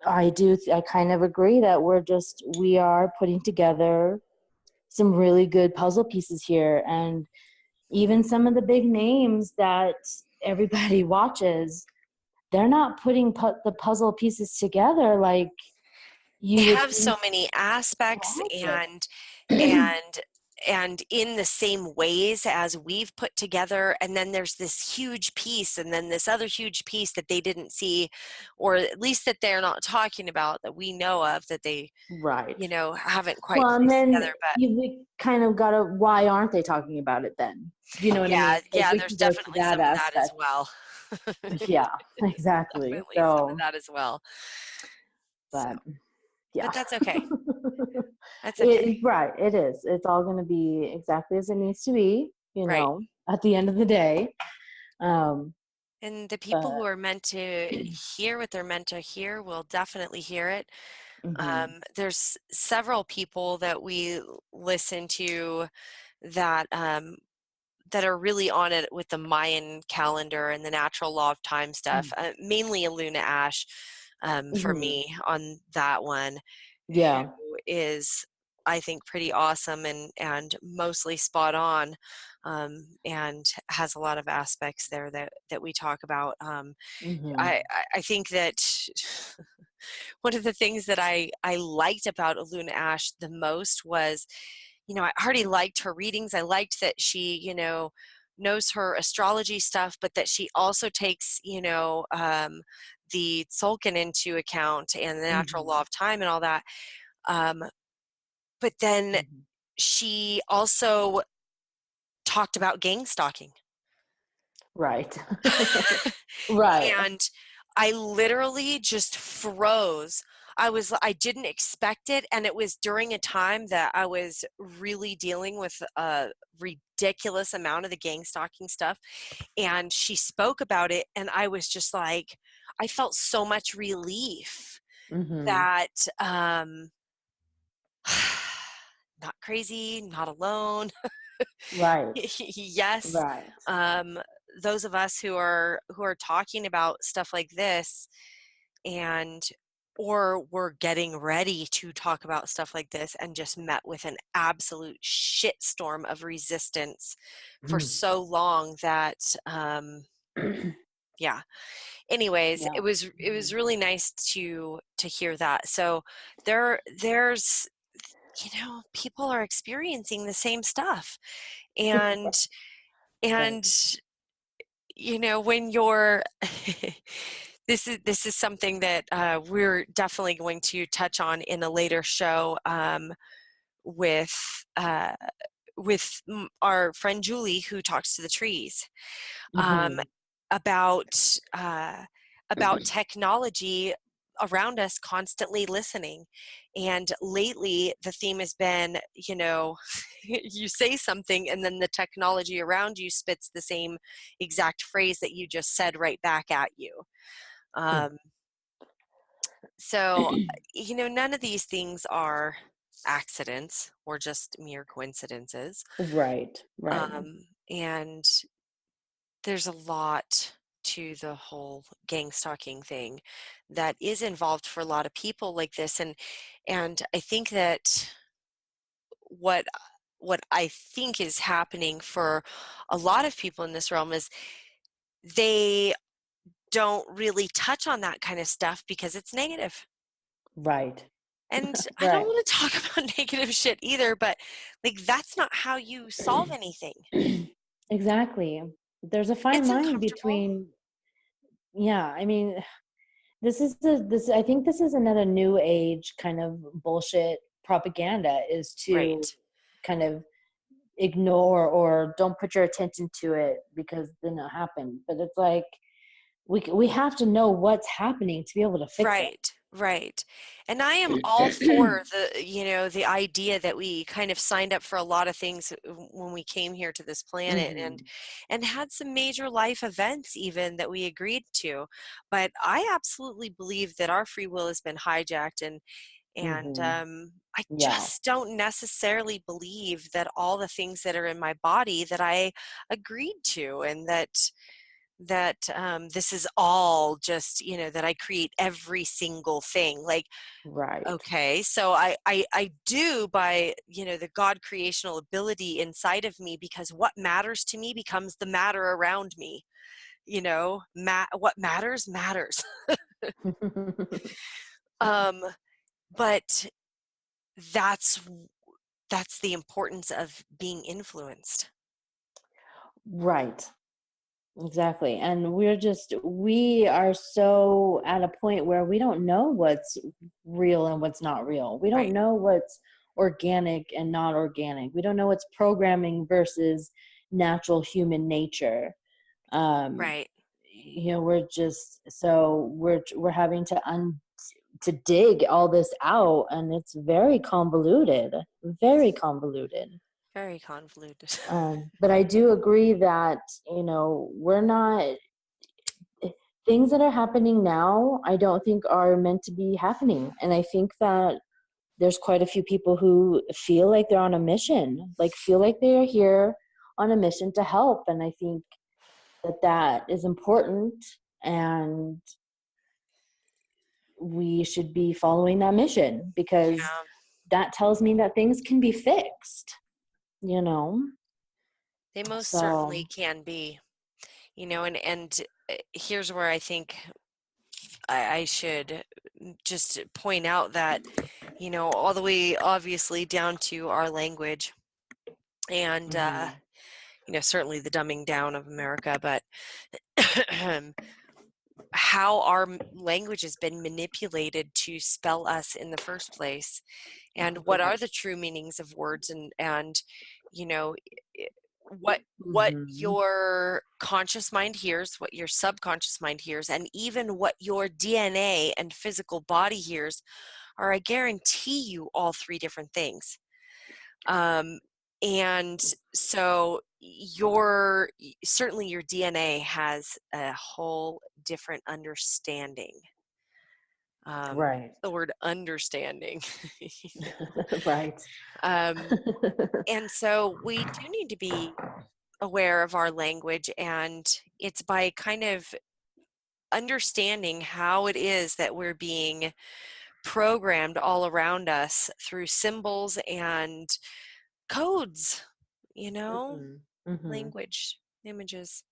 I kind of agree that we are putting together some really good puzzle pieces here. And even some of the big names that everybody watches, they're not putting the puzzle pieces together like They you would have so think. many aspects, Right. and in the same ways as we've put together, and then there's this huge piece, and then this other huge piece that they didn't see, or at least that they're not talking about, that we know of, that they Right. haven't quite Well, and placed then together. But we kind of got to, why aren't they talking about it then? You know what I yeah, mean? Like, yeah, we there's can go to definitely that some of that as aspect. well. Yeah, exactly. Definitely some of So, that as well. So, but yeah. but that's okay. That's okay. Right. It is. It's all going to be exactly as it needs to be, Right. at the end of the day. Um, And the people but who are meant to hear what they're meant to hear will definitely hear it. mhm, There's several people that we listen to that that are really on it with the Mayan calendar and the natural law of time stuff. Mainly Aluna Ash, for mhm, me on that one, yeah. who is, I think, pretty awesome and mostly spot on, and has a lot of aspects there that we talk about. Mhm, I think that one of the things that I liked about Aluna Ash the most was, I already liked her readings. I liked that she, knows her astrology stuff, but that she also takes, the Tzolk'in into account and the natural law mhm, of time and all that. Um, but then mhm. she also talked about gang stalking. Right. Right. And I literally just froze. I didn't expect it, and it was during a time that I was really dealing with a ridiculous amount of the gang stalking stuff, and she spoke about it, and I was just like, I felt so much relief Mhm. that not crazy, not alone. Right. Yes, Right. um, those of us who are talking about stuff like this, and or were getting ready to talk about stuff like this and just met with an absolute shitstorm of resistance for so long that yeah. Anyways, Yeah. it was really nice to hear that. So there's people are experiencing the same stuff, and Right. and when you're this is something that we're definitely going to touch on in a later show, with uh, our friend Julie, who talks to the trees, um, Hmm. about technology around us constantly listening. And lately the theme has been, you say something and then the technology around you spits the same exact phrase that you just said right back at you. um, so none of these things are accidents or just mere coincidences. Right. Right. And there's a lot to the whole gang stalking thing that is involved for a lot of people like this. And I think that what what I think is happening for a lot of people in this realm is they don't really touch on that kind of stuff because it's negative. Right. And I don't Right. want to talk about negative shit either, but like that's not how you solve anything. Exactly. There's a fine It's line uncomfortable. between, yeah, I mean, this I think this is another new age kind of bullshit propaganda, is to Right. kind of ignore or don't put your attention to it because then it'll happen. But it's like we have to know what's happening to be able to fix Right, right. And I am all it. for the idea that we kind of signed up for a lot of things when we came here to this planet, and Hmm. had some major life events even that we agreed to. But I absolutely believe that our free will has been hijacked, and Hmm. I Yeah. just don't necessarily believe that all the things that are in my body that I agreed to, and that this is all just that I create every single thing. Like, Right. okay, so I do by the God creational ability inside of me, because what matters to me becomes the matter around me. What matters matters. um but that's that's the importance of being influenced. Right. Exactly. And we are so at a point where we don't know what's real and what's not real. We don't Right, know what's organic and not organic. We don't know what's programming versus natural human nature. Um, right. we're just so we're having to dig all this out, and it's very convoluted, very convoluted. Very convoluted. But I do agree that, we're not, things that are happening now, I don't think are meant to be happening. And I think that there's quite a few people who feel like they're on a mission, like feel like they are here on a mission to help. And I think that is important. And we should be following that mission, because Yeah, that tells me that things can be fixed, you know? they most certainly So, can be. And here's where I think I should just point out that all the way obviously down to our language, and mhm, certainly the dumbing down of America, but how our language has been manipulated to spell us in the first place, and what are right. the true meanings of words, and you know what Mhm. your conscious mind hears, what your subconscious mind hears, and even what your DNA and physical body hears are, I guarantee you, all three different things. um, and so certainly your DNA has a whole different understanding. Right. The word understanding. Right. um, and so we do need to be aware of our language, and it's by kind of understanding how it is that we're being programmed all around us through symbols and codes, Mhm. Mhm. language, images.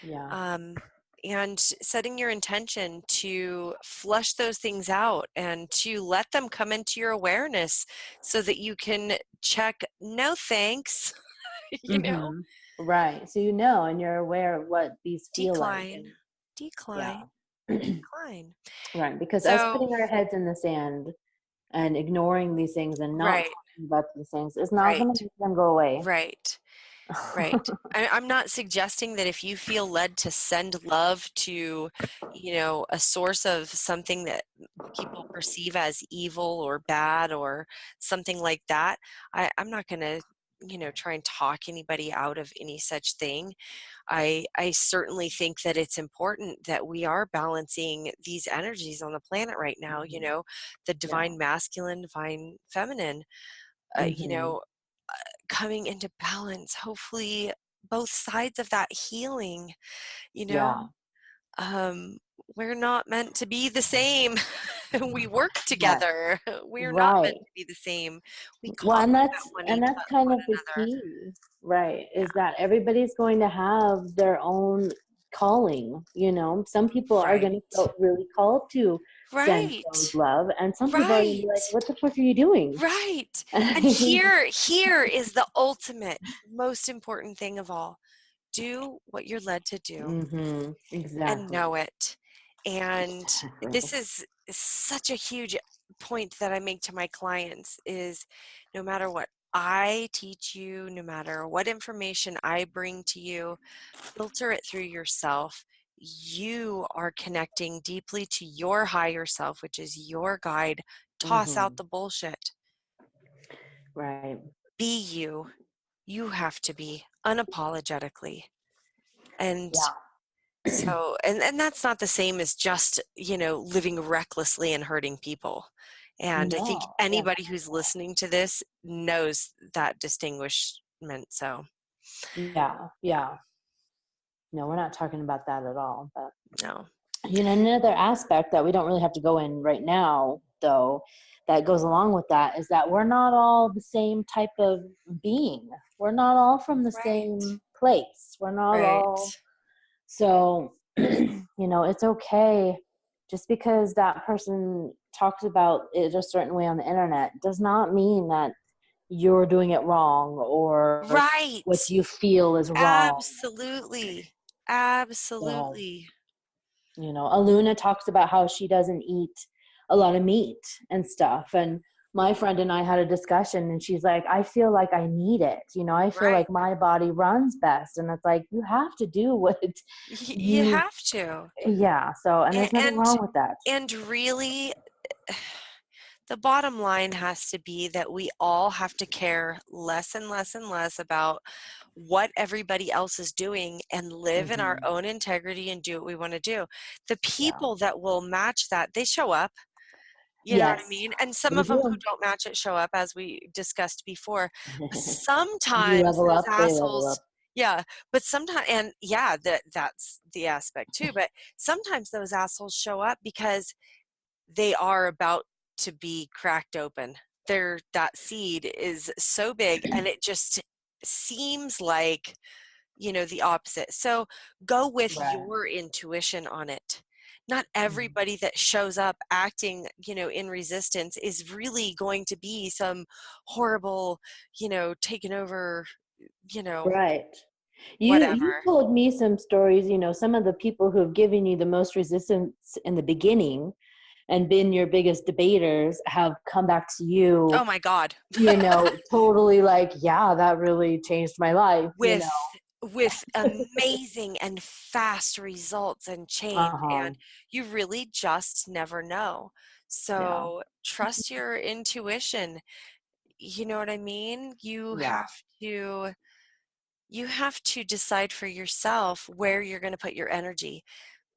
Yeah. um, and setting your intention to flush those things out and to let them come into your awareness so that you can check no thanks. Mhm. Right. So you know, and you're aware of what these feel like, Decline, and yeah. decline, decline. Right, because us So putting our heads in the sand and ignoring these things and not right, talking about these things is not going right, to make them go away. right. Right. I'm not suggesting that if you feel led to send love to, a source of something that people perceive as evil or bad or something like that, I'm not going to, try and talk anybody out of any such thing. I certainly think that it's important that we are balancing these energies on the planet right now, Mhm. the Yeah. divine masculine, divine feminine, uh, you Mhm. know, coming into balance, hopefully both sides of that healing, you know Yeah. um we're not meant to be the same. We work Right. together. We're not meant Right. to be the same. We Well, complement and that's kind one of the another. key, right? Yeah. Is that everybody's going to have their own calling, you know? Some people are going to Right, feel really called to send those right, love, and some people are going to be like, right, "What the fuck are you doing?" right. And here is the ultimate most important thing of all: do what you're led to do Mhm. and Exactly. know it. And Exactly. this is such a huge point that I make to my clients is no matter what I teach you, no matter what information I bring to you, filter it through yourself. You are connecting deeply to your higher self, which is your guide. Toss out Mhm. the bullshit. Right. Be you. You have to be unapologetically. And Yeah. so, and that's not the same as just, living recklessly and hurting people. And I think No. Yeah. anybody who's listening to this knows that distinguishment. So, Yeah. Yeah. No, we're not talking about that at all. But no. another aspect that we don't really have to go in right now, though, that goes along with that is that we're not all the same type of being. We're not all from the Right. same place. We're not all. Right. So, it's okay. Just because that person talks about it a certain way on the internet does not mean that you're doing it wrong or what Right. you feel is wrong. Absolutely. So, Absolutely. Aluna talks about how she doesn't eat a lot of meat and stuff. And my friend and I had a discussion, and she's like, I feel like I need it. I feel Right. like my body runs best. And it's like, you have to do what You you, have to. yeah. So, and A- there's nothing And wrong with that. and really, the bottom line has to be that we all have to care less and less and less about what everybody else is doing and live in our Hmm. own integrity and do what we want to do. The Yeah. people that will match that, they show up. You know what I Yes, mean? And some they of them who do. don't match it show up, as we discussed before. You Sometimes level those up, they level assholes, up. yeah, but sometimes, and yeah, that's the aspect too. But sometimes those assholes show up because they are about to be cracked open. That seed is so big, and it just seems like, the opposite. So go with Right. your intuition on it. Not Mhm. everybody that shows up acting, in resistance is really going to be some horrible, taken over, you know, Right. You whatever. told me some stories, some of the people who have given you the most resistance in the beginning and been your biggest debaters have come back to you, Oh my God. totally like, yeah, that really changed my life. With amazing and fast results and change, Uh-huh. and you really just never know. Yeah. So trust your intuition. You know what I mean? Yeah. You have to decide for yourself where you're going to put your energy.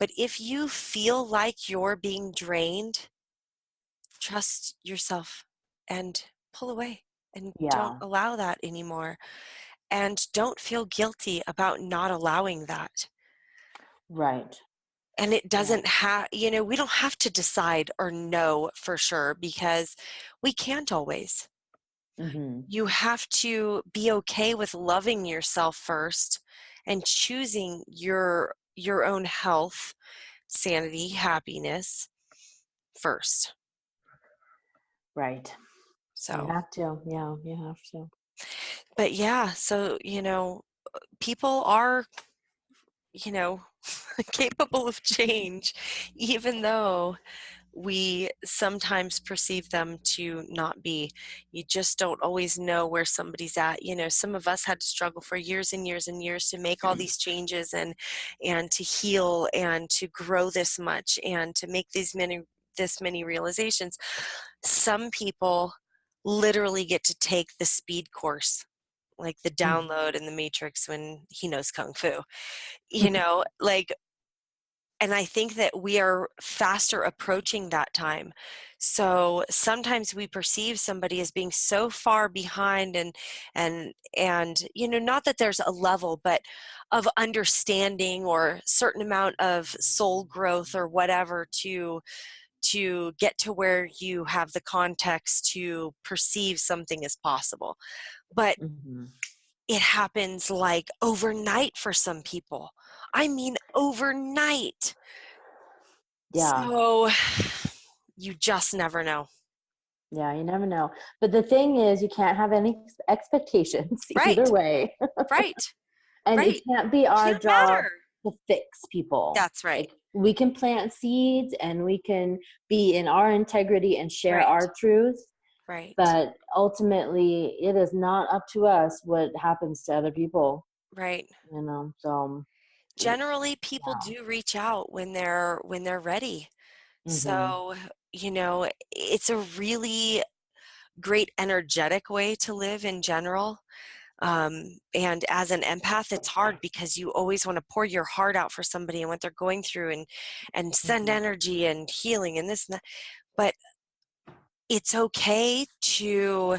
But if you feel like you're being drained, trust yourself and pull away and don't Yeah. allow that anymore. And don't feel guilty about not allowing that. Right. And it Yeah. doesn't have, we don't have to decide or know for sure because we can't always. Mm-hmm. You have to be okay with loving yourself first and choosing your own health, sanity, happiness first. Right. You So, have to. Yeah, you have to. but yeah, so, people are, capable of change, even though we sometimes perceive them to not be. You just don't always know where somebody's at. Some of us had to struggle for years and years and years to make all these changes and to heal and to grow this much and to make this many realizations. Some people literally get to take the speed course, like the download in the Matrix when he knows kung fu. Like, and I think that we are faster approaching that time. So sometimes we perceive somebody as being so far behind and not that there's a level, but of understanding or certain amount of soul growth or whatever to get to where you have the context to perceive something as possible. But Mm-hmm. it happens like overnight for some people. I mean, overnight. Yeah. So you just never know. Yeah, you never know. But the thing is, you can't have any expectations either Right, way. right, And it right. can't be our Can't job matter. to fix people. That's right, Like, we can plant seeds and we can be in our integrity and share right, our truth. right, But ultimately, it is not up to us what happens to other people, right. So, Generally, people yeah. do reach out when they're ready. Mm-hmm. So, it's a really great energetic way to live in general. And as an empath, it's hard because you always want to pour your heart out for somebody and what they're going through and send Mm-hmm. energy and healing and this and that. But it's okay to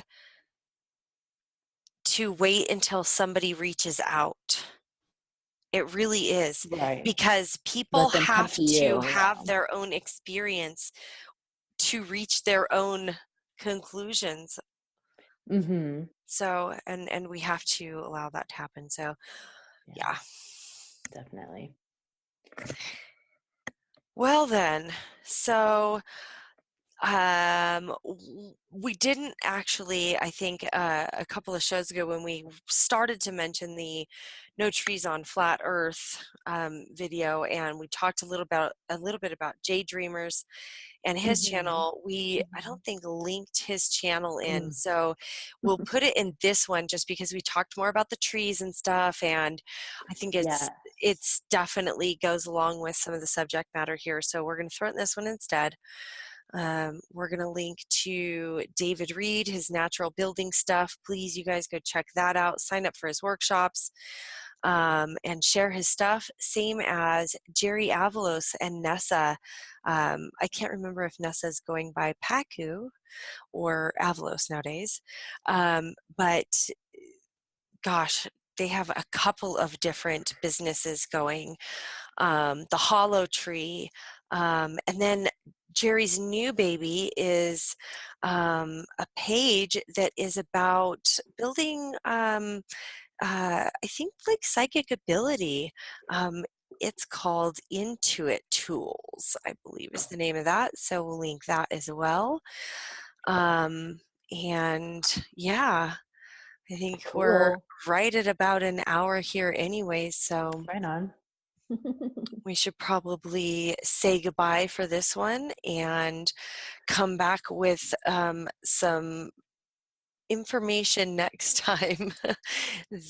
wait until somebody reaches out. It really is, Right. because people Let them come have to to you. have Yeah. their own experience to reach their own conclusions. Mm-hmm. So, and we have to allow that to happen. So, Yeah, yeah. definitely. Well then, so we didn't actually, I think, a couple of shows ago when we started to mention the No Trees on Flat Earth video, and we talked a little bit about Jay Dreamers and his Mm-hmm. channel. I don't think, linked his channel in, Mm-hmm. so we'll put it in this one just because we talked more about the trees and stuff, and I think Yeah. it's definitely goes along with some of the subject matter here. So we're going to throw it in this one instead. We're going to link to David Reed, his natural building stuff. Please, you guys go check that out. Sign up for his workshops and share his stuff. Same as Jerry Avalos and Nessa. I can't remember if Nessa's going by Paku or Avalos nowadays. But gosh, they have a couple of different businesses going. The Holo Tree, and then Jerry's new baby is a page that is about building, I think, like psychic ability. Um, it's called Intuit Tools, I believe is the name of that. So we'll link that as well. Um, and yeah, I think we're Cool. right at about an hour here anyway. So Right on. we should probably say goodbye for this one and come back with some information next time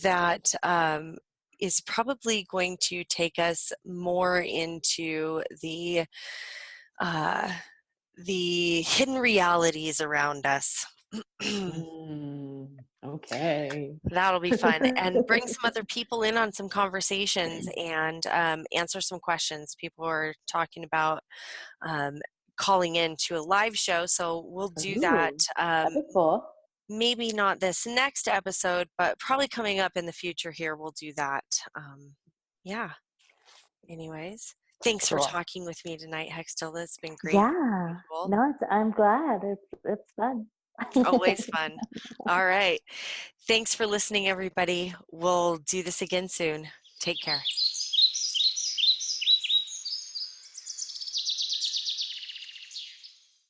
that is probably going to take us more into uh, the hidden realities around us. Okay. That'll be fun, and bring some other people in on some conversations and answer some questions. People are talking about um, calling in to a live show, so we'll do that. Ooh, that'd be cool. Maybe not this next episode, but probably coming up in the future here, we'll do that. Yeah. Anyways, Thanks for Cool. talking with me tonight, Hextilla. It's been great. Yeah. Cool. No, I'm glad. It's fun. It's always fun. All right. Thanks for listening, everybody. We'll do this again soon. Take care.